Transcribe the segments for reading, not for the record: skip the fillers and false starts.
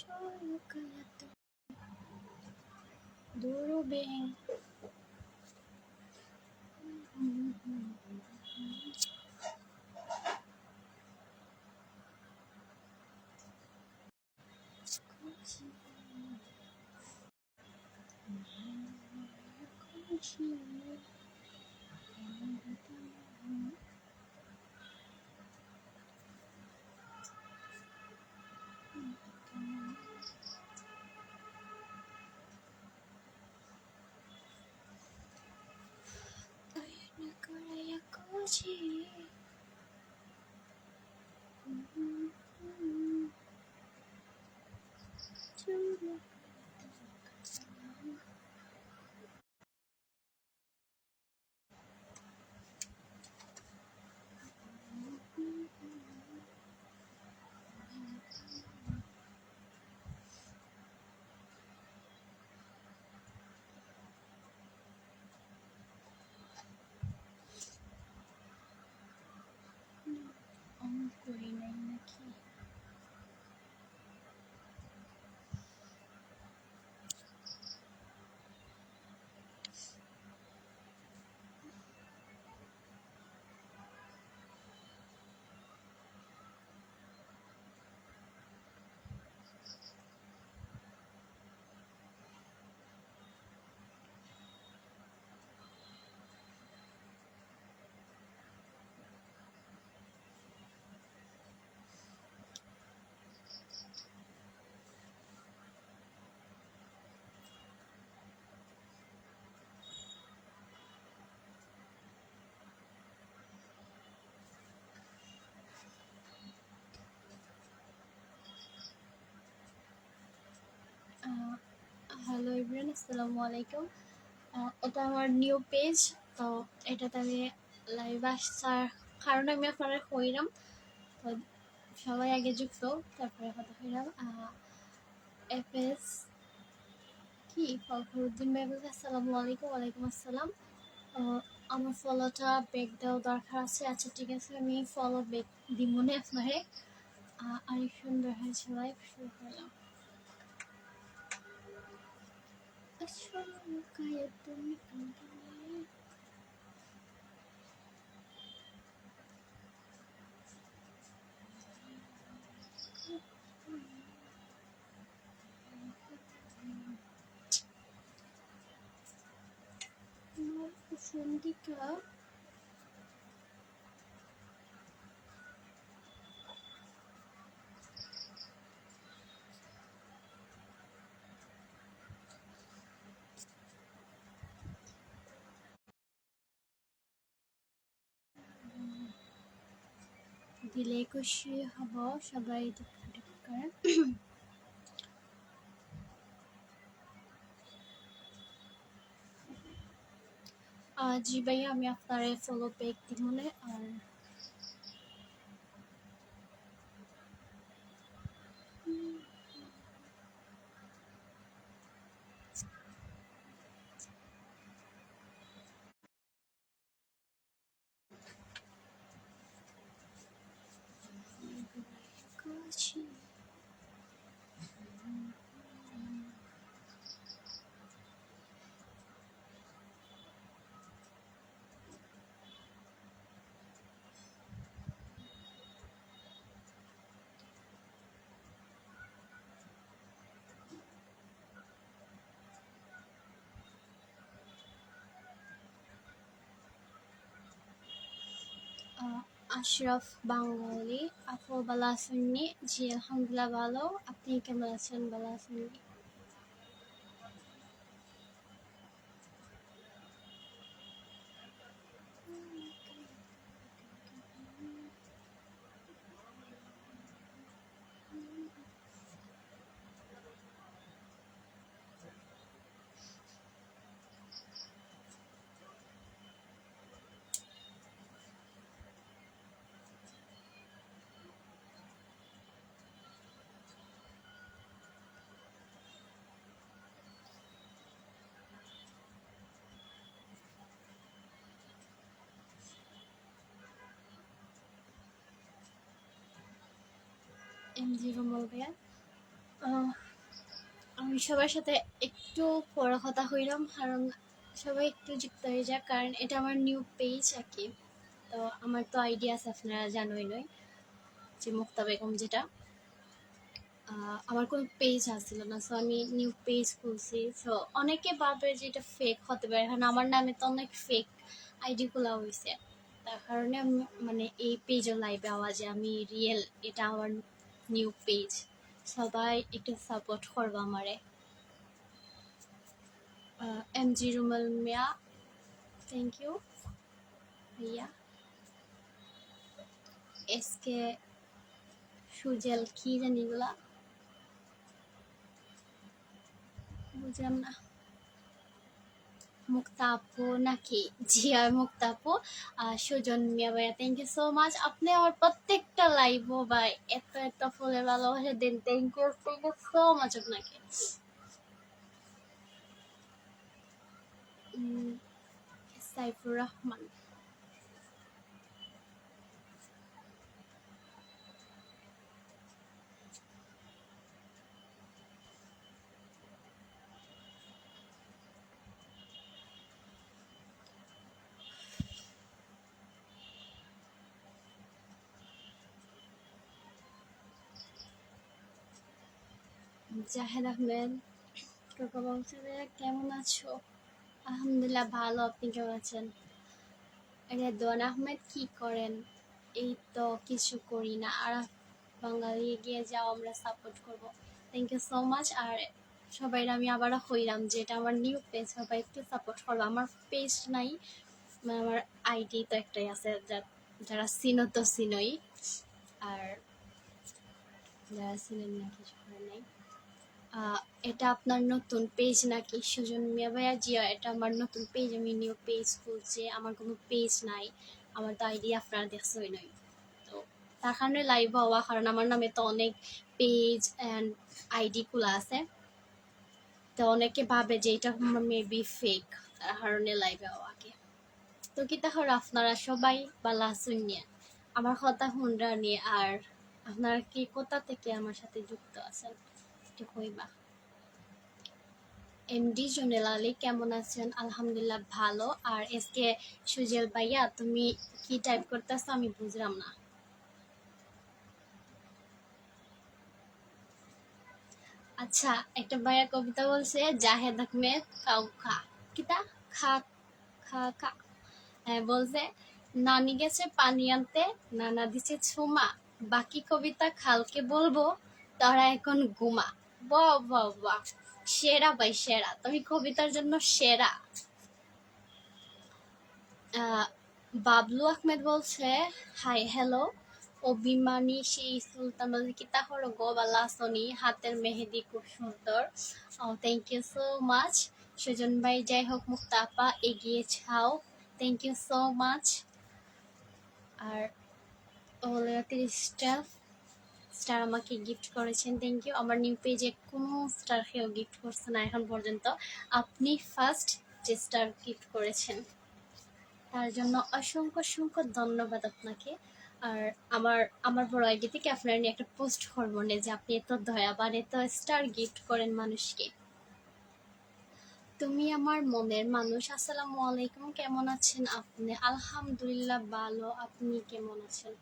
Solo cállate. Duro bien. On করি নাই নাকি? হ্যালো এভরিওয়ান, আসসালামু আলাইকুম। এটা আমার নিউ পেজ, তো এটাতে আমি লাইভ আসার কারণে আমি আপনারা কইরাম, তো সবাই আগে যুক্ত, তারপরে কথা কইরাম। এফএস কি ফখরুদ্দিন ভাই বলছে আসসালামু আলাইকুম। ওয়ালাইকুম আসসালাম। আমার ফলোটা ব্যাক দেওয়া দরকার আছে। আচ্ছা ঠিক আছে, আমি ফলো ব্যাক দিব মনে আপনারে। অনেক সুন্দর হয়েছে লাইভ, শুরু করলাম। আসলে কায়ে তুমি কাঁদলে আমার কুসুমটিকা দিলে খুশি হব, সবাই করেন। জি ভাইয়া, আমি আপনার ফলো ব্যাক দিব মনে। আর খুশি আশরাফ বাঙালি, আপু ভালো আছেননি? জি আলহামদুলিল্লাহ ভালো। আপনি কেমন আছেন? ভালো আছেননি? এমজি রুমল ভাইয়া, আহ, আমি সবার সাথে একটু পরে কথা হইলাম, কারণ সবাই একটু যুক্ত হয়ে যাক, কারণ এটা আমার নিউ পেজ আর কি। তো আমার তো আইডিয়া আছে, আপনারা জানোই নয়, যে মুক্তা বেগম যেটা, আমার কোনো পেজ আসছিল না, সো আমি নিউ পেজ খুলছি। সো অনেকে ভাবে যে এটা ফেক হতে পারে, কারণ আমার নামে তো অনেক ফেক আইডি খোলা হয়েছে। তার কারণে আমি মানে এই পেজে লাইভে আওয়াজে আমি রিয়েল, এটা আমার নিউ পেজ। সবাই একটু সাপোর্ট করবো আমারে। এম জি রুমাল মিয়া, থ্যাংক ইউ ভাইয়া। এস কে সুজেল, কি জানি এগুলা, বুঝলাম না। মুক্তা আপু নাকি? জি আর মুক্তা আপু। সুজন মিয়া ভাইয়া, থ্যাংক ইউ সো মাচ। আপনি আমার প্রত্যেকটা লাইভ ভাই এত এত ফুলের ভালোবাসা দেন, থ্যাংক ইউ সো মাচ আপনাকে। সাইফুর রহমান, জাহেদ আহমেদ কাকা বলছে যে কেমন আছো? আলহামদুলিল্লাহ ভালো, আপনি কেমন আছেন? রেদওয়ান আহমেদ, কি করেন? এই তো কিছু করি না, আর বাঙালি এগিয়ে যাও, আমরা সাপোর্ট করব। Thank you so much. আর সবাই আমি আবারও কইলাম যে এটা আমার নিউ পেজ, সবাই একটু সাপোর্ট করবো। আমার পেজ নাই, মানে আমার আইডি তো একটাই আছে, যারা চিনো তো চিনোই, আর যারা চিনেন না কিছু করে নাই। এটা আপনার নতুন পেজ নাকি? সুজন মিয়া ভাইয়া, জিয়া এটা আমার নতুন পেজ, আমি নিউ পেজ খুলছি, আমার কোনো পেজ নাই, আমার তো আইডি আপনারা দেখছই নয়। তো তার কারণে লাইভ হওয়া, কারণ আমার নামে তো অনেক পেজ অ্যান্ড আইডি খোলা আছে, তো অনেকে ভাবে যে এটা মেবি ফেক, তার কারণে লাইভে হওয়া আগে। তো কি তাহলে আপনারা সবাই বালা শুনিয়ে আমার কথা হুন্ডা নিয়ে, আর আপনারা কি কোথা থেকে আমার সাথে যুক্ত আছেন একটু কইবা। এমডি জুনেল আলী, কেমন আছেন? আলহামদুলিল্লাহ ভালো। আর এসকে সুজেল ভাইয়া, তুমি কি টাইপ করতেছো আমি বুঝলাম না। আচ্ছা, একটা ভাইয়া কবিতা বলছে, জাহেদ আহমেদ কাউকা কিতা খা খা খা, হ্যাঁ বলছে, নানি গেছে পানি আনতে, নানা দিছে ছুমা, বাকি কবিতা খালকে বলবো, তারা এখন ঘুমা। বাহ বাহ বাহ, সেরা ভাই সেরা, তুমি কবিতার জন্য সেরা। বাবলু আহমেদ বলছে, হাই হ্যালো, অভিমানী সেই সুলতান বলছে কি তাহলে গো বালা আসনি, হাতের মেহেদি খুব সুন্দর। ও thank you so much. Sujon ভাই, যাই হোক মুক্তা আপা এগিয়ে ছাও, থ্যাংক ইউ সো মাচ। আর ওগুলো 30টা স্টার আমাকে গিফট করেছেন, থ্যাংক ইউ। আমার নিউ পেজে কোনো স্টার কেউ গিফট করছে না এখন পর্যন্ত, আপনি ফার্স্ট যে স্টার গিফট করেছেন, তার জন্য অসংখ্য অসংখ্য ধন্যবাদ আপনাকে। আর আমার আমার বড় আইডি থেকে আপনার নিয়ে একটা পোস্ট করবো না, যে আপনি এত দয়াবান, এত স্টার গিফট করেন মানুষকে। তুমি আমার মনের মানুষ, আসসালামু আলাইকুম, কেমন আছেন আপনি? আলহামদুলিল্লাহ ভালো, আপনি কেমন আছেন?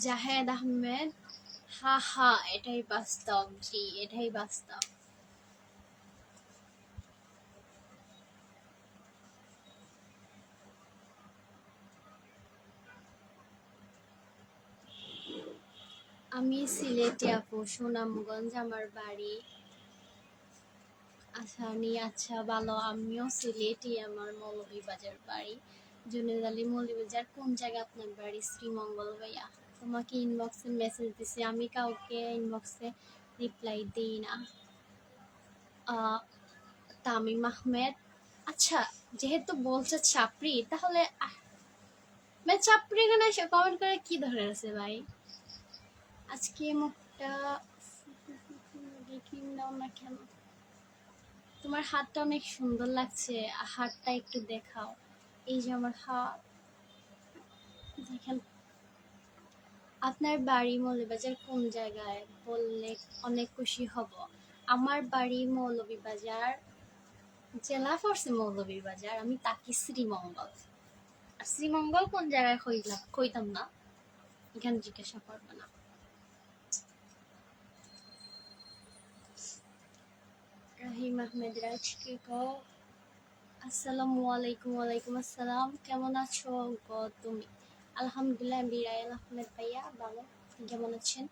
জাহেদ আহমেদ, হা হা এটাই বাস্তব, জি এটাই বাস্তব। আমি সিলেটি আপু, সুনামগঞ্জ আমার বাড়ি। আচ্ছা নিয়ে, আচ্ছা ভালো, আমিও সিলেটি, আমার মৌলভীবাজার বাড়ি। জুনেদ আলী, মৌলভীবাজার কোন জায়গা আপনার বাড়ি? শ্রীমঙ্গল ভাইয়া, তোমাকে ইনবক্সে মেসেজ দিছি, আমি কাউকে ইনবক্সে রিপ্লাই দিই না। তামিম আহমেদ, আচ্ছা যেহেতু বলছে চাপড়ি, তাহলে চাপড়ি এখানে এসে কমেন্ট করে কি ধরে আছে ভাই? আজকে মুখটা ক্রিম দাও না কেন? তোমার হাতটা অনেক সুন্দর লাগছে, হাতটা একটু দেখাও। এই যে আমার হাত দেখেন। আপনার বাড়ি মৌলভীবাজার কোন জায়গায় বললে অনেক খুশি হব। আমার বাড়ি মৌলভীবাজার, জেলা পড়ছে মৌলভীবাজার, আমি থাকি শ্রীমঙ্গল। আর শ্রীমঙ্গল কোন জায়গায় কইতাম না, এখানে জিজ্ঞাসা করবে না। রাহিম আহমেদ রাজ কে গো, আসসালামু আলাইকুম। ওয়ালাইকুম আসসালাম। কেমন আছো গো তুমি? আলহামদুলিল্লাহ, আমি রায়াল আহমেদ ভাইয়া ভালো। কেমন আছেন?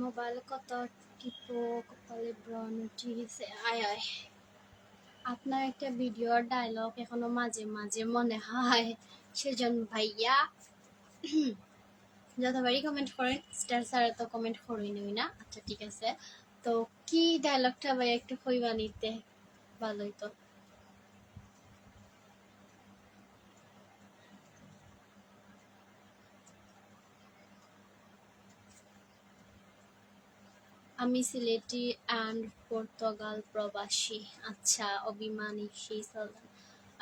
মোবাইল কত টিপো কপালে ব্রণ উঠে গেছে। আয় আয়, আপনার একটা ভিডিওর ডায়লগ এখনো মাঝে মাঝে মনে হয়। সেজন ভাইয়া যতবারই কমেন্ট করেন, স্টার ছাড়া তো কমেন্ট করেই নই না। আচ্ছা ঠিক আছে, তো কি ডায়লগটা ভাই একটু কইবা নিতে ভালোই তো। আমি সিলেটি অ্যান্ড পর্তুগাল প্রবাসী। আচ্ছা, অভিমানী সেই সালমান।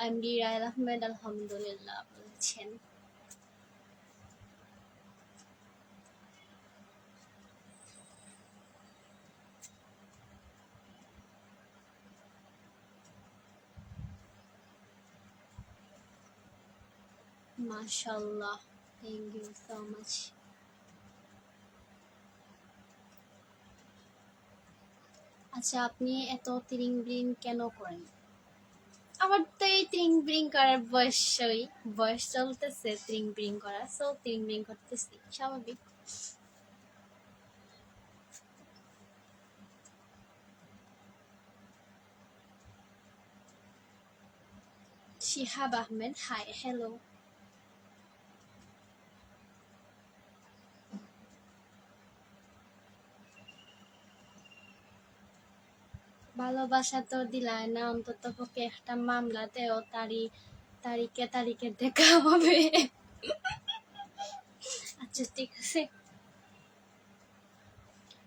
এমডি রায়ল আহমেদ আলহামদুলিল্লাহ বলছেন। মাশাআল্লাহ, থ্যাংক ইউ সো মাচ। আচ্ছা, আপনি এত তিরিং বিরিং কেন করেন? আমার তো এই তিরিং বিরিং করার বয়স চলতেছে তিরিং বিরিং করার, সো তিরিং বিরিং করতেছি, স্বাভাবিক। Shihab Ahmed, hi, hello. ভালোবাসা তো দিলাই না, অন্তত পক্ষে একটা মামলাতেও তারিখে তারিখে দেখা হবে। আচ্ছা ঠিক আছে।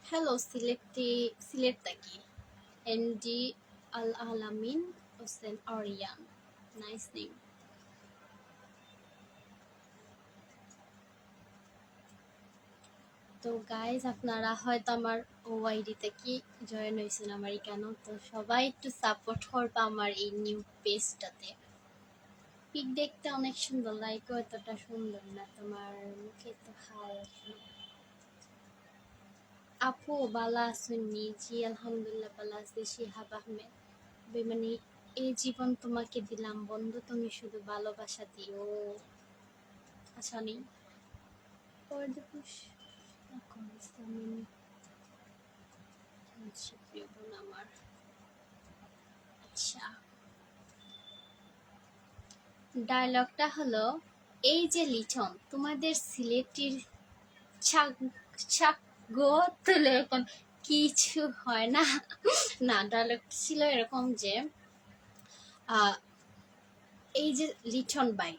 হ্যালো সিলেট থাকি এনডি আল আলামিন হোসেন আরিয়ান, নাইস নেম। তো গাইজ, আপনারা হয়তো আমার ওআইডিতে কি জয়েন হয়েছেন আমার কেন, তো সবাই একটু সাপোর্ট করবে আমার এই নিউ পেজটাতে। পিক দেখতে অনেক সুন্দর, লাইকও এতটা সুন্দর না, তোমার মুখে তো হাই আছে। আপু বালা আসুননি? জি আলহামদুলিল্লাহ বালা আছি। শিহাব আহমেদ, মানে এই জীবন তোমাকে দিলাম বন্ধু, তুমি শুধু ভালোবাসা দিও। আচ্ছা নেই আমার। আচ্ছা, ডায়লগটা হলো, এই যে লিটন, তোমাদের সিলেটির গো তুলে এখন কিছু হয় না। না, ডায়লগ ছিল এরকম যে এই যে লিটন ভাই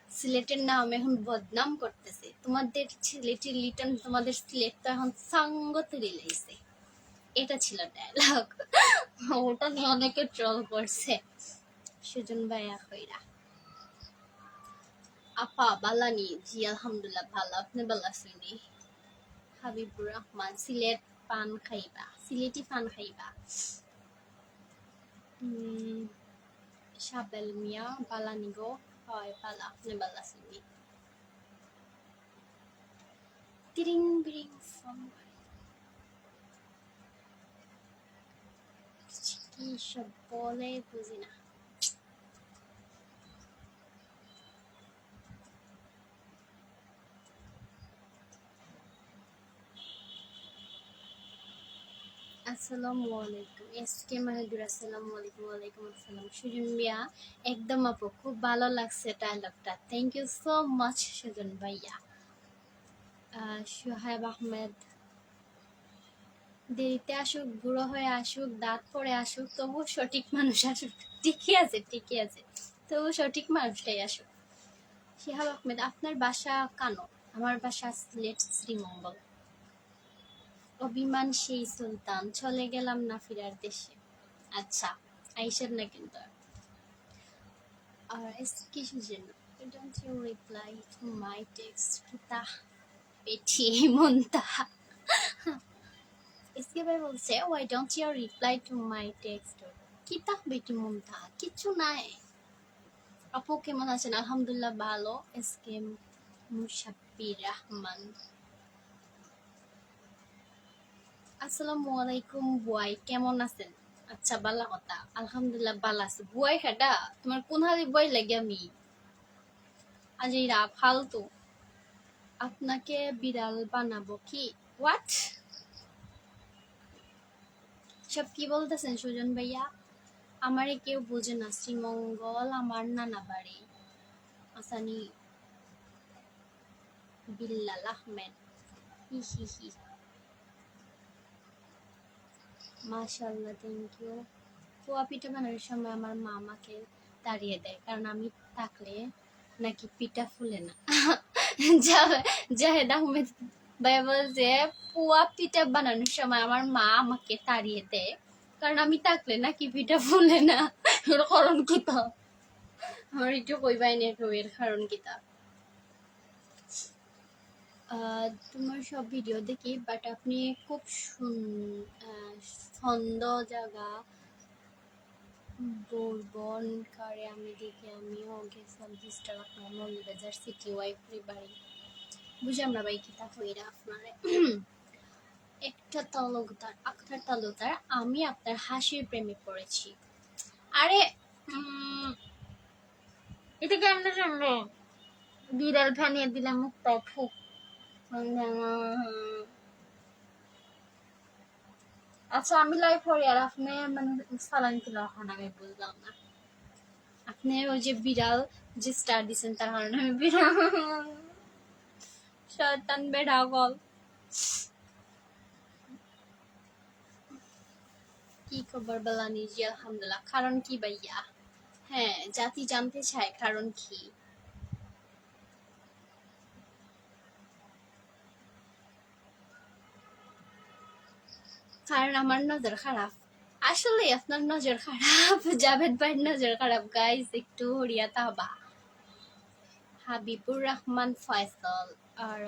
সিলেটের নাম এখন বদনাম করতেছে, তোমাদের সিলেটের লিটন, তোমাদের সিলেট তো এখন সাঙ্গ তুলে লাইছে। এটা ছিল ডায়লগ। ওটা নিয়ে অনেকে ট্রল করছে। সুজন ভাইয়া কইরা। আপা বালানি? জি আলহামদুলিল্লাহ ভালো, আপনি ভালো আছেন? হাবিবুর রহমান, সিলেট পান খাইবা, সিলেটি পান খাইবা। সাবেল মিয়া, বালানি গো, হয় বালা, আপনি ভালো আছেন? তিরিং বিরিং ফ্রম, কি সব বলে বুঝি না। আসসালামু আলাইকুম। এসকে মাহিদুর, আসসালামু আলাইকুম। ওয়ালাইকুম আসসালাম। সুজন মিয়া, একদম আপু, খুব ভালো লাগছে ডায়লগটা। Thank you so much Sujon ভাইয়া। সোহাইব আহমেদ, দেরিতে আসুক, বুড়ো হয়ে আসুক, দাঁত পড়ে আসুক, তবু সঠিক মানুষ আসুক। ঠিকই আছে, ঠিকই আছে, তবু সঠিক মানুষটাই আসুক। শিহাব আহমেদ, আপনার বাসা কানো? আমার বাসা সিলেট শ্রীমঙ্গল। অভিমান সেই সুলতান, চলে গেলাম না ফিরার দেশে। আচ্ছা, আইসেন না কিন্তু আর। কিসের জন্য? Don't you reply to my text? কিতা পেটি মনতা। এসকে ভাই বলছে, why don't you reply to my text? কিতা বেটি মনতা, কিচ্ছু নাই। আপু কেমন আছেন? আলহামদুলিল্লাহ ভালো। এসকে মুশাব্বির রহমান, আসসালামু আলাইকুম বুয়াই, কেমন আছেন? আচ্ছা, বালা কথা, আলহামদুলিল্লাহ ভালো আছে। বুয়াই হেডা তোমার কোন হালি বই লাগে আমি আজ এই রা ফালতু। আপনাকে বিড়াল বানাবো কি? হোয়াট? সব কি বলতেছেন সুজন ভাইয়া? আমারে কেউ বোঝে না। শ্রীমঙ্গল আমার নানা বাড়ি। আসানি বিল্লাল আহমেদ, হি হি হি। মাশাআল্লাহ, থ্যাংক ইউ। পোয়া পিঠা বানানোর সময় আমার মা আমাকে তাড়িয়ে দেয়, কারণ আমি থাকলে নাকি পিঠা ফুলে না। জাহেদ আহমেদ ভাইয়া বলছে, পোয়া পিঠা বানানোর সময় আমার মা আমাকে তাড়িয়ে দেয়, কারণ আমি থাকলে নাকি পিঠা ফুলে না। এর কারণ কিতা? আমার একটু কইবাই না এর কারণ কিতা? তোমার সব ভিডিও দেখি, বাট আপনি খুব ছন্দ জায়গা বলবন কারে আমি দেখি। আমিও গেছিলাম সিস্টার আপনার মৌলবাজার সিটি ওয়াইফের বাড়ি। বুঝলাম না ভাই কিতা কইরা আপনারে। একটা তালুকদার, আখতার তালুকদার, আমি আপনার হাসির প্রেমে পড়েছি। আরে এটা কেমনে জানলো? বিড়াল ফানিয়ে দিলাম মুখটা ফুক। আচ্ছা, আমি লাইভ হই আর আপনি মানে সালান কিলো এখন আমি বুঝলাম না। আপনি ওই যে বিড়াল যে স্টার দিচ্ছেন তার কারণে আমি বিড়াল শয়তান বেড়া গল। কি খবর বেলানি? জি আলহামদুলিল্লাহ। কারণ কি ভাইয়া? হ্যাঁ, জাতি জানতে চায় কারণ কি। কারণ আমার নজর খারাপ। আসলে আপনার নজর খারাপ, জাভেদ ভাইয়ের নজর খারাপ। গাইস একটু হরিয়া তাবা। হাবিবুর রহমান ফয়সল, আর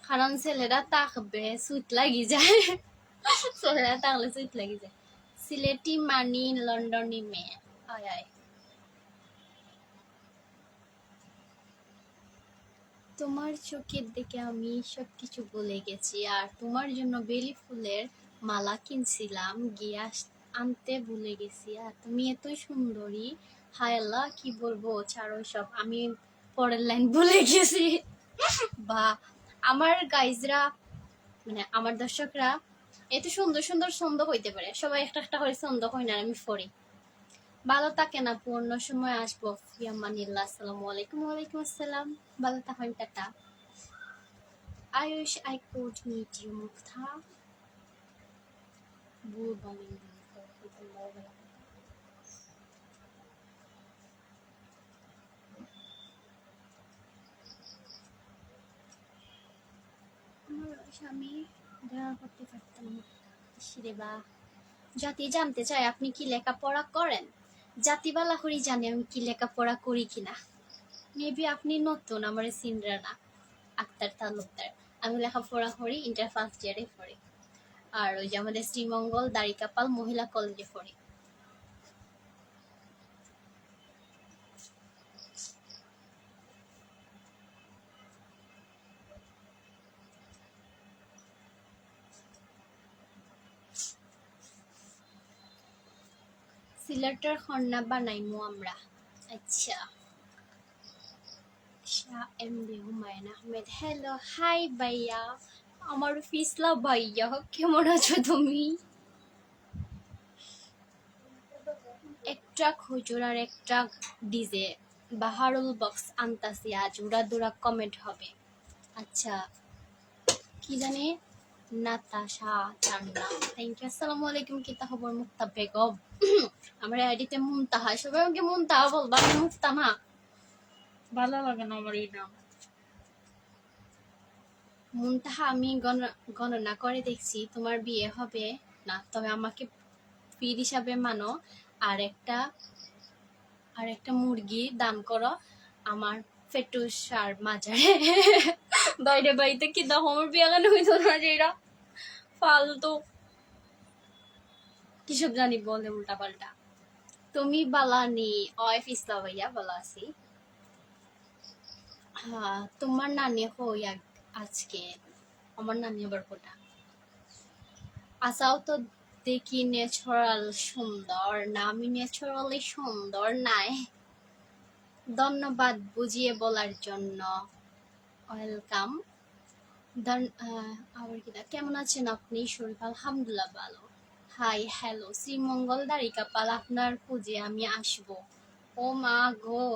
কারণ ছেলেরা তাকবে সুইট লাগি যায়। ছেলেরা তাকলে সুইট লাগি যায়। সিলেটি মানি লন্ডনি মেয়ে। আয় আয়। তোমার চোখের দিকে আমি সবকিছু বলে গেছি, আর তোমার জন্য বেলি ফুলের মালা কিনছিলাম, গিয়ে আনতে ভুলে গেছি। আর তুমি এতই সুন্দরী, হায় আল্লাহ কি বলবো, ছাড়ো সব, আমি পরের লাইন ভুলে গেছি। বা আমার গাইজরা, মানে আমার দর্শকরা এত সুন্দর সুন্দর ছন্দ হইতে পারে, সবাই একটা একটা করে ছন্দ হয় না, আমি পড়ি। ভালো থাকে না, অন্য সময় আসবো। ফিয়ামানিল্লাহ, আসসালামু আলাইকুম। ওয়ালাইকুম আসসালাম। ভালো থাকেন, tata. I wish I could meet you, Mukhtar. Bulbalin. আমার স্বামী দেখা করতে পারতাম না। ইসরে বা, জাতি জানতে চায় আপনি কি লেখাপড়া করেন? জাতি বালা করি জানি আমি কি লেখাপড়া করি কিনা। মেবি আপনি নতুন, আমার সিনরা না। আক্তার তালুকদার, আমি লেখাপড়া করি, ইন্টার ফার্স্ট ইয়ারে পড়ি। আর ওই যে আমাদের শ্রীমঙ্গল দাড়িকাপাল মহিলা কলেজে পড়ি। সিলেটের খন্না বানাইমু আমরা। আচ্ছা। Shah M D Humayun Ahmed, hello hi ভাইয়া। আমার ফিসলা ভাইয়া কেমন আছো তুমি? একটা খুচুর আর একটা ডিজে বাহারুল বক্স আনতাসি, আজ উড়া দুরা কমেন্ট হবে। আচ্ছা, কি জানি নাতাশা চান্না, থ্যাংক ইউ। আসসালামু আলাইকুম, কিতা খবর মুক্তা বেগম? আমার আইডিতে মুনতাহা, সবাই আমাকে মুনতাহা বলবা, আমি মুক্তা না, ভালো লাগে না আমার এই নাম মুনতাহা। আমি গণনা করে দেখছি তোমার বিয়ে হবে না, তবে আমাকে পীর হিসাবে মানো, আর একটা মুরগি দান করো আমার ফেটুস আর মাজারে। বাইরে বাড়িতে কি দাও আমার বিয়ে কেন হইতো না, যেটা ফালতু কিসব জানি বলে উল্টা পাল্টা। তুমি বালানি অয়েফ ইসলা ভাইয়া বালা আছি। হ্যাঁ, তোমার নানি হই আজকে, আমার নানি আবার কোটা আসাও তো দেখি ন্যাচারাল সুন্দর না, আমি ন্যাচারালি সুন্দর নাই। ধন্যবাদ বুঝিয়ে বলার জন্য, ওয়েলকাম। আবার কি কেমন আছেন আপনি? শরীর আলহামদুলিল্লাহ ভালো। হাই হ্যালো শ্রীমঙ্গল দারিকাপাল, আপনার খুঁজে আমি আসবো। ও মা গো,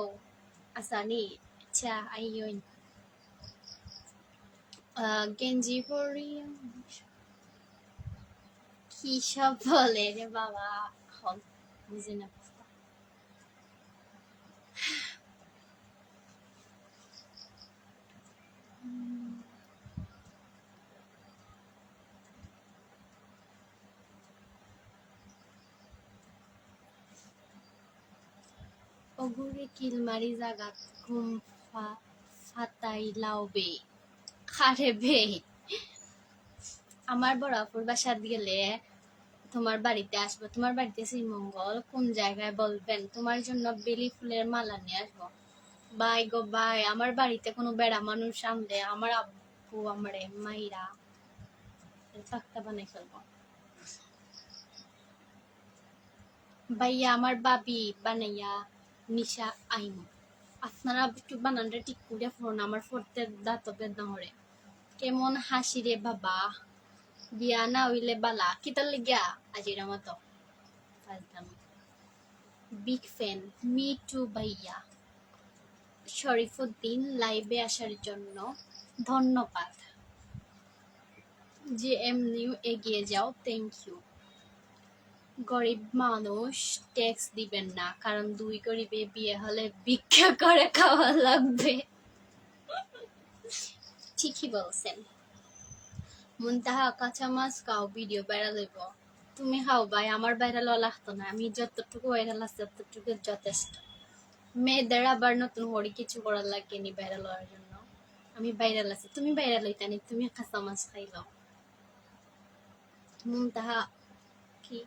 আসানি, আচ্ছা আইয়ন। গেঞ্জি পরিয়া কি সব বলে রে বাবা, হল বুঝি না। অগুরে কিলমারি জাগাত ঘুম ফাতাই লাউবে খারে বে। আমার বড়াপুর বাসাত গেলে তোমার বাড়িতে আসবো, তোমার বাড়িতে শ্রীমঙ্গল কোন জায়গায় বলবেন, তোমার জন্য বেলি ফুলের মালা নিয়ে আসবো। বাই গো বাই, আমার বাড়িতে কোনো বেড়া মানুষ আনলে আমার আব্বু আমারে মাইরা তাক্তা বানাই ফেলবো। ভাইয়া আমার বাবি বানাইয়া নিশা আইন, আপনারা একটু বানানটা ঠিক করে ফোন, আমার ফোরতে দাঁত বেদনা হরে। কেমন হাসি রে বাবা, বিয়া না হইলে বালা কিতার লিগা আজিরা মতো ফাজলামি। বিগ ফ্যান, মি টু ভাইয়া। শরীফুদ্দিন লাইভে আসার জন্য ধন্যবাদ। যে এমনিও এগিয়ে যাও, থ্যাংক ইউ। গরিব মানুষ ট্যাক্স দিবেন না, কারণ দুই গরিবে বিয়ে হলে ভিক্ষা করে খাওয়া লাগবে। ঠিকই বলছেন। মুনতাহা কাঁচা মাছ খাও, ভিডিও ভাইরাল হইব। তুমি খাও ভাই, আমার ভাইরাল হওয়া লাগতো না, আমি যতটুকু ভাইরাল আছে ততটুকু যথেষ্ট। মেয়েদের আবার নতুন করে কিছু করার লাগেনি ভাইরাল হওয়ার জন্য, আমি ভাইরাল আছি, তুমি ভাইরাল হইতানি, তুমি কাঁচা মাছ খাইলাও। মুনতাহা কি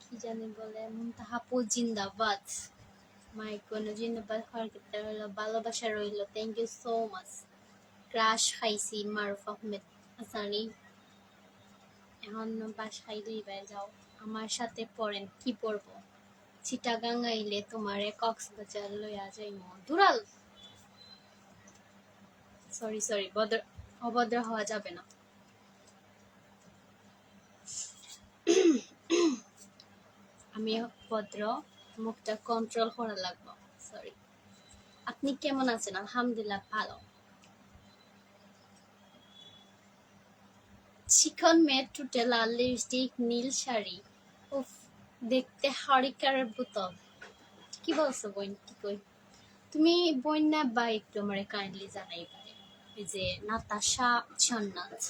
কি জানি বলে, মুনতাহা পু জিন্দাবাদ। মাই কোনো জিন্দাবাদ হওয়ার ক্ষেত্রে হলো ভালোবাসা রইল, thank you so much. Crush খাইছি মারুফ আহমেদ আসানি, এখন বাস খাইলেই বাই যাও, আমার সাথে পড়েন। কি পড়বো? চিটাগাং আইলে তোমারে কক্সবাজার লইয়া যাইমু। দুরাল, সরি সরি, অভদ্র হওয়া যাবে না। আমি ভদ্র, মুখটা কন্ট্রোল করা লাগবে, সরি। আপনি কেমন আছেন? আলহামদুলিল্লাহ ভালো। চিকন মেয়ে টুটে লাল লিপস্টিক নীল শাড়ি, উফ দেখতে হরিকারের বোতল। কি বলছো বোন, কি কই? তুমি বোন না বা একটু আমার কাইন্ডলি জানাই পারে। এই যে নাতাশা জান্নাত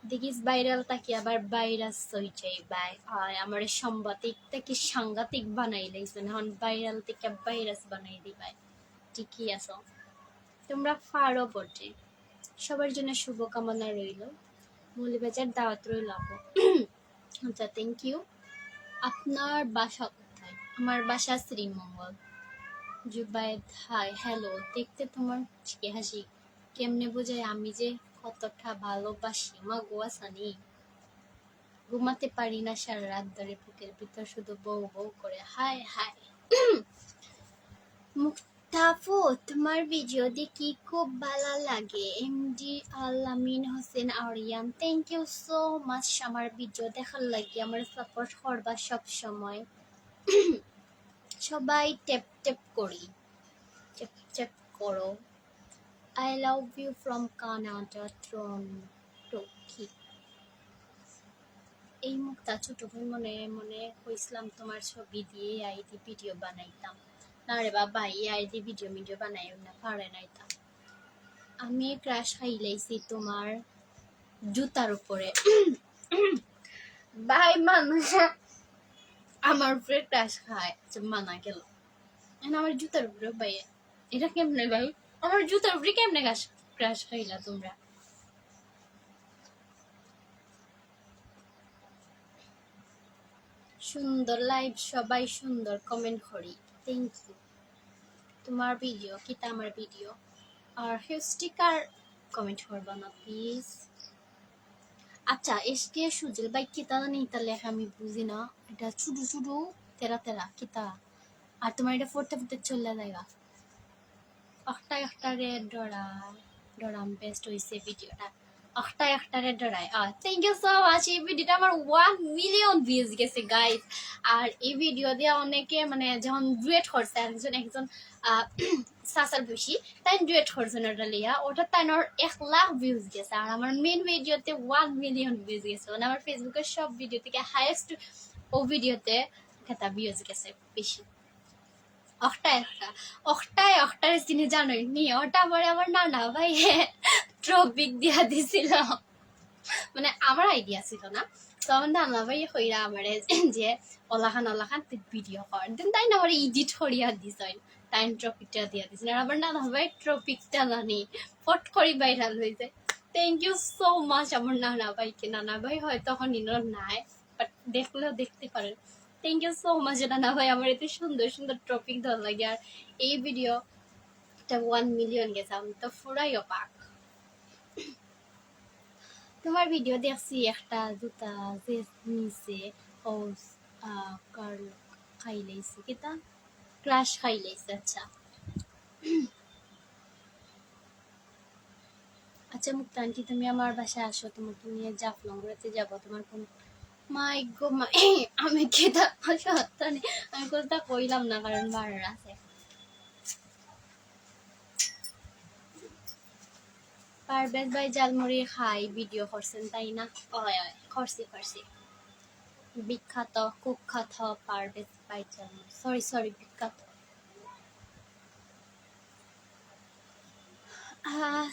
দেখিস ভাইরালটা কি আবার ভাইরাস হয়ে যায় ভাই, আর আমার সাংবাদিকটা কি সাংঘাতিক বানাই লাইছে, এখন ভাইরাল থেকে ভাইরাস বানাই দিবাই। ঠিকই আছো তোমরা, ফারো বটে। সবার জন্য শুভকামনা রইল, মৌলভীবাজার দাওয়াত রইল আপু। আচ্ছা থ্যাংক ইউ। আপনার বাসা কোথায়? আমার বাসা শ্রীমঙ্গল। জুবাইদ হাই হ্যালো, দেখতে তোমার মুচকি হাসি কেমনে বোঝায় আমি যে কতটা ভালোবাসি। মা গোয়া সানি, ঘুমাতে পারি না সারা রাত ধরে, বুকের ভিতর শুধু বউ বউ করে। হাই হাই মুক্তা তাফু তোমার ভিডিও দেখি খুব ভালো লাগে। MD Alamin Hossain Arian, thank you so much আমার ভিডিও দেখার লাগে, আমার সাপোর্ট করবা সব সময়। সবাই টেপ টেপ করি, টেপ টেপ করো। I love you from Canada Toronto. কি এই মুখটা ছোট ভাই মনে মনে হইছিলাম তোমার ছবি দিয়ে আইডি ভিডিও বানাইতাম। না রে বাবা, এই আইডি ভিডিও বানাইও না, পারে নাই তা। আমি ক্রাশ খাইলাইছি তোমার জুতার উপরে। ভাই মানুষ আমার উপরে ক্রাশ খায়, মানা গেল। আমার জুতার উপরে ভাই, এটা কেমনে ভাই? আমার জুতার উপরে কেমনে ক্রাশ খাইলা তোমরা? সুন্দর লাইভ, সবাই সুন্দর কমেন্ট করি, থ্যাংক ইউ। তোমার ভিডিও কিতা আমার ভিডিও আর স্টিকার কমেন্ট করবা না প্লিজ। আচ্ছা, এসকে সুজল ভাই কিতা জানি এটা লেখা আমি বুঝি না, এটা ছোট ছোট তেরা তেরা কিতা, আর তোমার এটা পড়তে পড়তে চলে যায়গা। একটা রে ডরাম বেস্ট হয়েছে ভিডিওটা, একটা রে ডরাই। Thank you so much. এই ভিডিওটা আমার 1 মিলিয়ন ভিউজ গেছে গাইস। আর এই ভিডিও দিয়ে অনেকে মানে যখন ডুয়েট করছে, একজন সাসার বেশি তাই ডুয়েট করছে ওটা লিয়া, ওটা তাই 1 লাখ ভিউজ গেছে। আর আমার মেন ভিডিওতে 1 মিলিয়ন ভিউজ গেছে, মানে আমার ফেসবুকের সব ভিডিও থেকে হাইয়েস্ট ও ভিডিওতে একটা ভিউজ গেছে বেশি। অক্টায় চিনি জানোই নি, ওটা পরে আমার নানা ভাই ট্রপিক দিয়া দিছিল, মানে আমার আইডিয়া ছিল না। তো আমার নানা ভাই কইরা আমারে যে ওলাখান তুই ভিডিও কর, দেন তাই না আমার এডিট করিয়া দিছ, তাই ট্রপিকটা দিয়া দিছিল। আর আমার নানা ভাই ট্রপিকটা জানি ফট করি ভাইরাল হয়েছে। থ্যাংক ইউ সো মাচ আমার নানা ভাইকে। নানা ভাই হয় তখন ইনর নাই, বাট দেখলেও দেখতে পারেন। থ্যাংক ইউ সো মাচ নানা ভাই, আমার এত সুন্দর সুন্দর টপিক ধর লাগে। আর এই ভিডিওটা 1 মিলিয়ন গেছে, আমি তো পুরাই অবাক। তোমার ভিডিও দেখছি একটা জুতা যে নিচে ও কার খাইলাইছে, কিতা ক্রাশ খাইলাইছে। আচ্ছা আচ্ছা মুক্তান্টি, তুমি আমার বাসায় আসো, তোমাকে নিয়ে জাফলংগুড়াতে যাবো। তোমার কোন মাই গো মাই, আমি কেতা সত্তানি, আমি কোনটা কইলাম না কারণ বাড়ার আছে। পারভেজ ভাই জালমুড়ি খাই ভিডিও করছেন তাই না? হয় করছি। বিখ্যাত কুখ্যাত পারভেজ ভাই জালমুড়ি, সরি বিখ্যাত।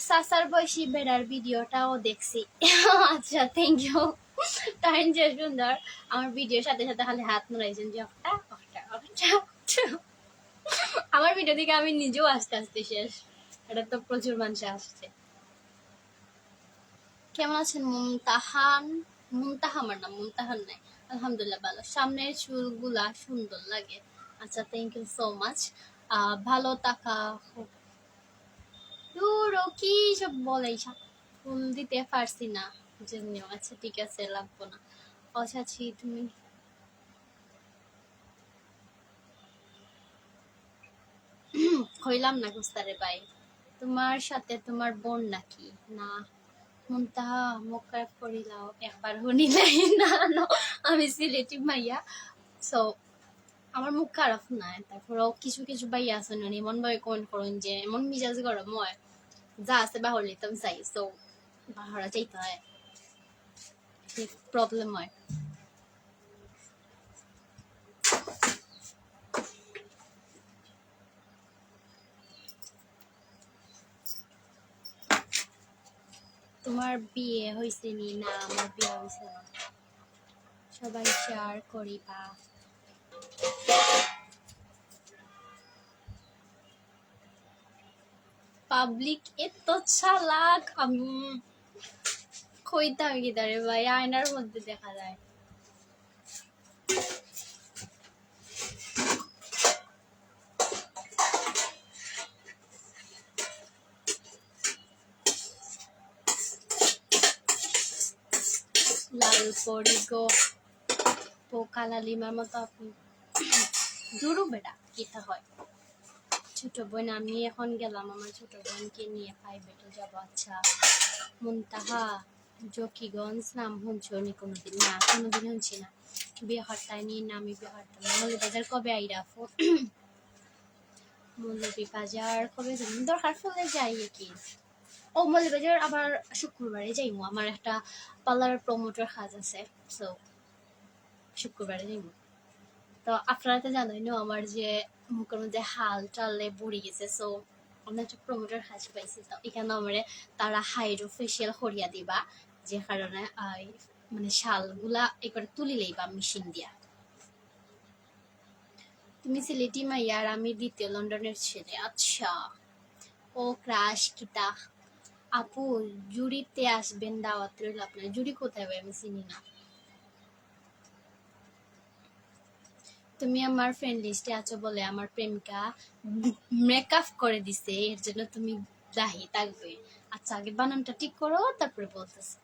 সাসার বয়সী বেড়ার ভিডিওটাও দেখছি। আচ্ছা থ্যাংক ইউ। টাইম যে সুন্দর, আমার ভিডিওর সাথে সাথে খালি হাত নড়াইছেন যে আমার ভিডিও থেকে আমি নিজেও আস্তে আস্তে শেষ, এটা তো প্রচুর মানুষ আসছে। কেমন আছেন মুনতাহা আমার নাম, মুনতাহান নাই। আলহামদুলিল্লাহ ভালো, সামনের চুলগুলা সুন্দর লাগে। আচ্ছা থ্যাংক ইউ সো মাচ। ভালো থাকা দূর কি সব বলে, ফুল দিতে পারছি না জন্য। আচ্ছা ঠিক আছে, লাগবো না। অসাছি তুমি হইলাম না গুস্তারে ভাই। তোমার সাথে তোমার বোন নাকি? না মুনতাহা মক্কা করিলাও একবার শুনিলাই না, আমি সিলেটি মাইয়া, সো আমার মুখ খারাপ না। তারপরেও কিছু কিছু ভাইয়া আছেন এমন ভাবে কমেন্ট করুন যে এমন মিজাজ গরম হয়, যা আছে বাহর লিতাম চাই, সো বাহরা চাইতে হয়, প্রবলেম হয়। তোমার বিয়ে হয়েছে নি? না আমার বিয়ে হয়েছে না। সবাই শেয়ার করিবা। পাবলিক এত চালাক, আমি কইতাম কি তারে ভাই, আয়নার মধ্যে দেখা যায়। লাল পরি গো পোকা লালিমার মতো আপনি দূরও বেটা কিতা হয়। ছোট বোন, আমি এখন গেলাম আমার ছোট বোনকে নিয়ে প্রাইভেটে যাব। আচ্ছা, মুনতাহা জকিগঞ্জ নাম শুনছো নি কোনোদিন? না, কোনোদিন শুনছি না। বিহারটায় নিয়ে না, আমি বিহারটা মৌলবাজার কবে আইরা মৌলভীবাজার কবে যাই দরকার ফলে যাই কি। ও মৌলভীবাজার আবার শুক্রবারে যাইমু, আমার একটা পার্লার প্রমোটার কাজ আছে, সো শুক্রবারে যাইমু। তো আপনারা তো জানোই না আমার যে মুখের মধ্যে হাল টালে পড়ে গেছে, সো আমি একটা প্রমোটার কাজ পাইছি। তো এখানে আমার তারা হাইড্রো ফেসিয়াল করিয়া দিবা, যে কারণে মানে শালগুলা একবার তুলি লইবা মেশিন দিয়া। তুমি সিলেটি মাইয়া আর আমি দ্বিতীয় লন্ডনের ছেলে। আচ্ছা, ও ক্রাশ কিতা আপু, জুড়িতে আসবেন, দাওয়াত রইল আপনার। জুড়ি কোথায় ভাই, আমি চিনি না। তুমি আমার ফ্রেন্ড লিস্টে আছো বলে আমার প্রেমিকা মেকআপ করে দিছে, এর জন্য তুমি দাহি থাকবে। আচ্ছা, আগে বানানটা ঠিক করো, তারপরে বলতেছি।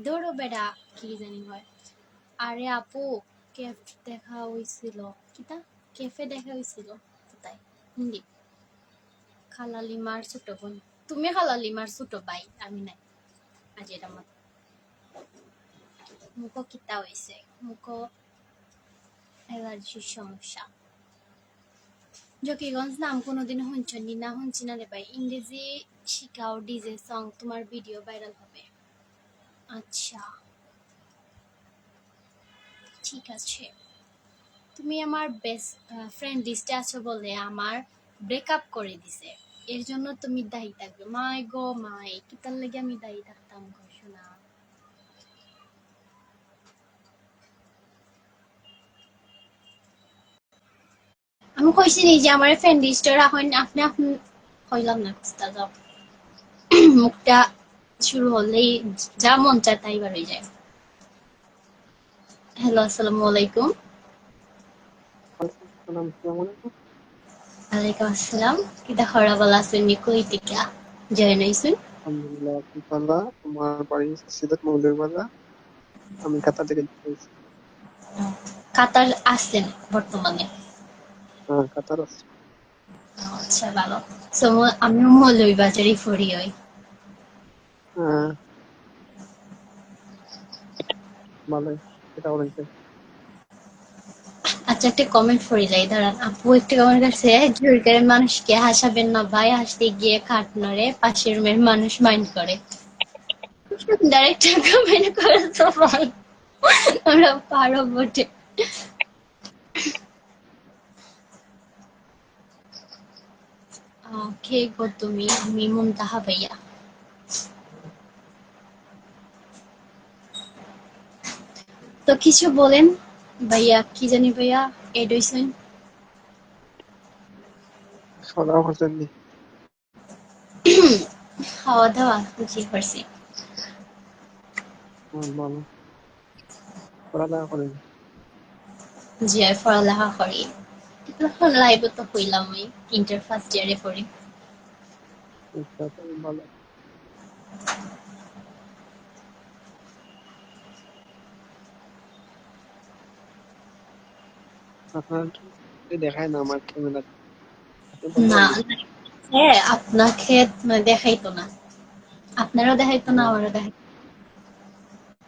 দৌড়ো বেড়া, কি জানি হয়। আরে আপু, কেফ দেখা হয়েছিল, কিতা কেফে দেখা হয়েছিল কোথায়? হিন্দি। খালালিমার ছোট বোন, তুমি খালালিমার ছোট ভাই, আমি নাই। আজ এটা মত মুখো কিতা হয়েছে, মুখো অ্যালার্জির সমস্যা। জকিগঞ্জ নাম কোনোদিন শুনছনি? না শুনছি না রে ভাই। ইংরেজি শিখাও, ডিজে সং, তোমার ভিডিও ভাইরাল হবে। আচ্ছা, ঠিক আছে। তুমি আমার বেস্ট ফ্রেন্ড লিস্টে আছো বলে আমার ব্রেকআপ করে দিছে, এর জন্য তুমি দায়ী থাকবে। মাই গো মাই, কিতার লেগে আমি দায়ী থাকতাম গো শোনা। আমি কইছি নি যে আমার ফ্রেন্ড লিস্টে রাখেন, আপনি আপনি কইলাম না কুস্তা যাও। মুখটা শুরু হলেই যা মন চায় তাই বার হয়ে যায়। হ্যালো, আসসালামু আলাইকুম। ওয়ালাইকুম আসসালাম। কিতা খরা বলা আছেন নি, কই টিকা জয়েন হইছুন? আলহামদুলিল্লাহ, আলহামদুলিল্লাহ। আমার বাড়ি সিলেট মৌলভীবাজার। আমি কাতার থেকে এসেছি। কাতার আসছেন বর্তমানে? হ্যাঁ, কাতার আছে। আচ্ছা, ভালো। সো আমিও মৌলভীবাজারই পড়ি হই। হ্যাঁ, ভালোই। এটা বলেন যে, আচ্ছা, একটা কমেন্ট পড়ি যাই, দাঁড়ান। আপু একটা কমেন্ট করছে, জোর করে মানুষকে হাসাবেন না ভাই, হাসতে গিয়ে খাট নড়ে, পাশের রুমের মানুষ মাইন্ড করে। ডাইরেক্ট কমেন্ট করে তো ভাই, আমরা পারো বটে। কে গো তুমি? আমি মুনতাহা ভাইয়া। তো কিছু বলেন ভাইয়া, কি জানি ভাইয়া এড হইছেন। খাওয়া দাওয়া করছেন নি? খাওয়া দাওয়া জি করছি। ভালো। পড়ালেখা করেন? জি, আর পড়ালেখা করি। এখন লাইভে তো হইলাম, ওই ইন্টার ফার্স্ট ইয়ারে পড়ি। আচ্ছা, ভালো। আপনার দেখায় না আমার ক্যামেরা। আপনি বলতে না, পারবেন? হ্যাঁ, আপনাকে দেখাইতো না, আপনারও দেখাইতো না, আমারও দেখাইতো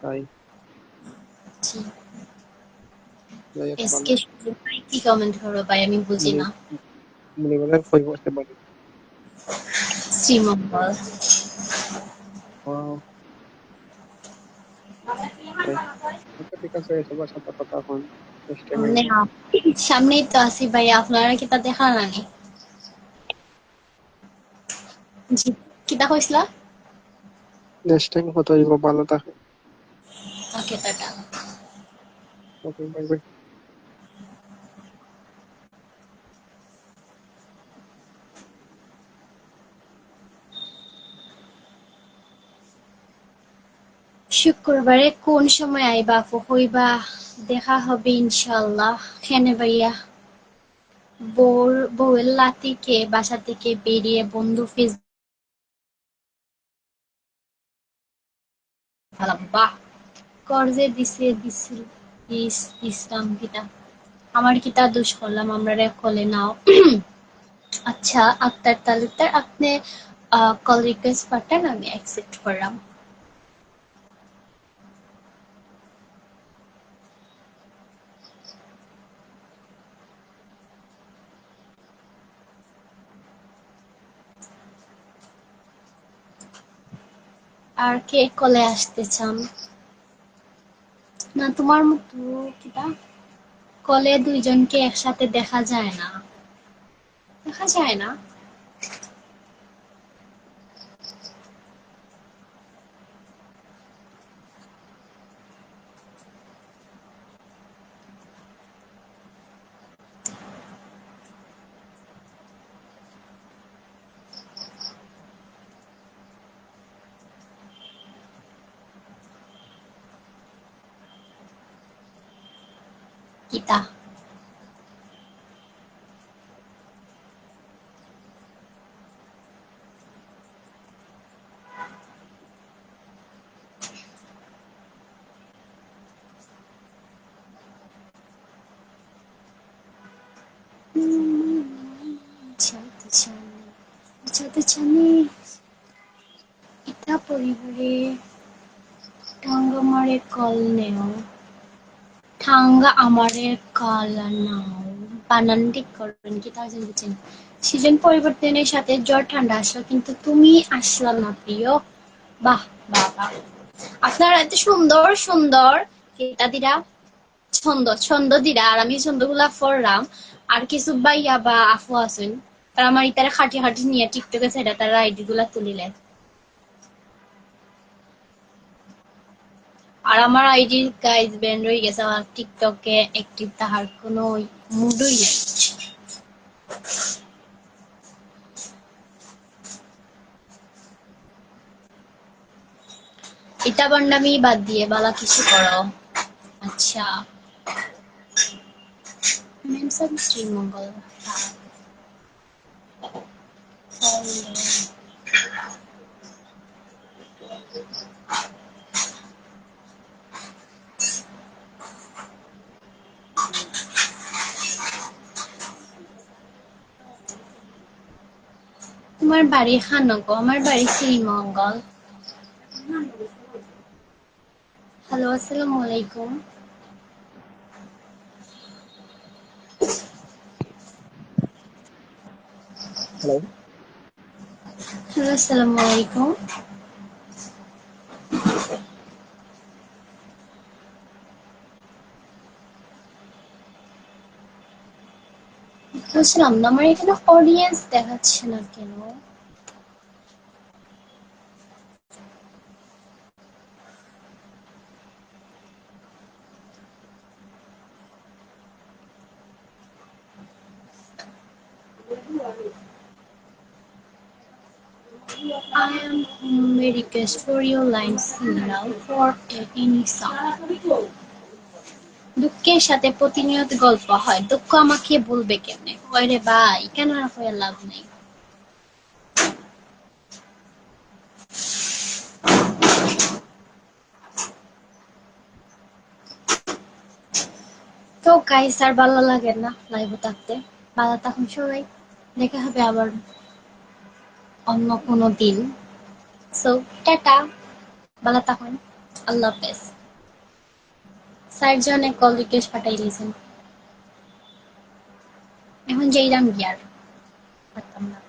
তাই না। যাই হোক, ভালো। এসকে শুধু ভাই কি কমেন্ট করো ভাই, আমি বুঝি না। মৌলভীবাজার কই বসতে পারি? শ্রীমঙ্গল। Wow, তাই। আচ্ছা, ঠিক আছে, সবার সাথে কথা এখন নেক্সট টাইমে মানে সামনেই তো আছি ভাই, আপনারা কি তা দেখা নানি? জি, কিতা কইছিলা? নেক্সট টাইম কথা হইব। ভালো থাকে। ওকে, টাটা। ওকে, বাই বাই। শুক্রবারে কোন সময় আইবা আপু, কইবা, দেখা হবে ইনশাআল্লাহ। খেনে ভাইয়া বউয়ের লাতিকে বাসা থেকে বেরিয়ে বন্ধু ফেস ভালাম, বাহ, কর্জে দিছিল ইসলাম কিতা আমার কিতা দোষ করলাম আমরা রে কলে নাও আচ্ছা আক্তার তালুকদার আপনি কল রিকোয়েস্ট পাঠান আমি অ্যাকসেপ্ট করলাম আর কে কলে আসতে চান না তোমার মতো কিতা কলে দুইজনকে একসাথে দেখা যায় না দেখা যায় না কিতা বুঝাতে চানি বুঝাতে চানি ইতা পরিবারে ঠাঙ্গা মারে কল নেও ঠাঙ্গা আমারে কল নাও বানান ঠিক করবেন কি তা জানতেছেন সিজন পরিবর্তনের সাথে জ্বর ঠান্ডা আসলো কিন্তু তুমি আসলা না প্রিয় বাহ বাহ বাহ আপনারা এত সুন্দর সুন্দর এটা দিরা ছন্দ ছন্দ দিরা আর আমি ছন্দগুলা পড়লাম আর কিছু ভাইয়া বা আফু আছেন তারা আমার ইতারে খাটি খাটি নিয়ে টিকটকে সেটা তারা আইডি গুলা তুলিলেন আর আমার আইডি গাইজ ব্যান্ড হয়ে গেছে আমার টিকটকে অ্যাক্টিভ তাহার কোনো মুডই নেই এটা বান্ডামি বাদ দিয়ে বালা কিছু করো আচ্ছা মেনশন শ্রীমঙ্গল তোমার বাড়ি খানগো আমার বাড়ি শ্রীমঙ্গল হ্যালো আসসালামু আলাইকুম হ্যালো, হ্যালো আসসালামু আলাইকুম বুঝলাম না আমার এখানে অডিয়েন্স দেখাচ্ছে না কেন I am may request for your line signal for any sound. দুঃখের সাথে প্রতিনিয়ত গল্প হয় দুঃখ আমাকে বলবে কেমনে ওরে ভাই কেন না হয়ে লাভ নেই তো গাইস আর ভালো লাগে না লাইভে থাকতে ভালো থাকুন সবাই দেখা হবে আবার অন্য কোনো দিন সো টাটা ভালো থাকুন আল্লাহ হাফেজ স্যারজনে কল রিকোয়েস্ট পাঠাই দিয়েছেন এখন যেইরাম গিয়ার পারতাম না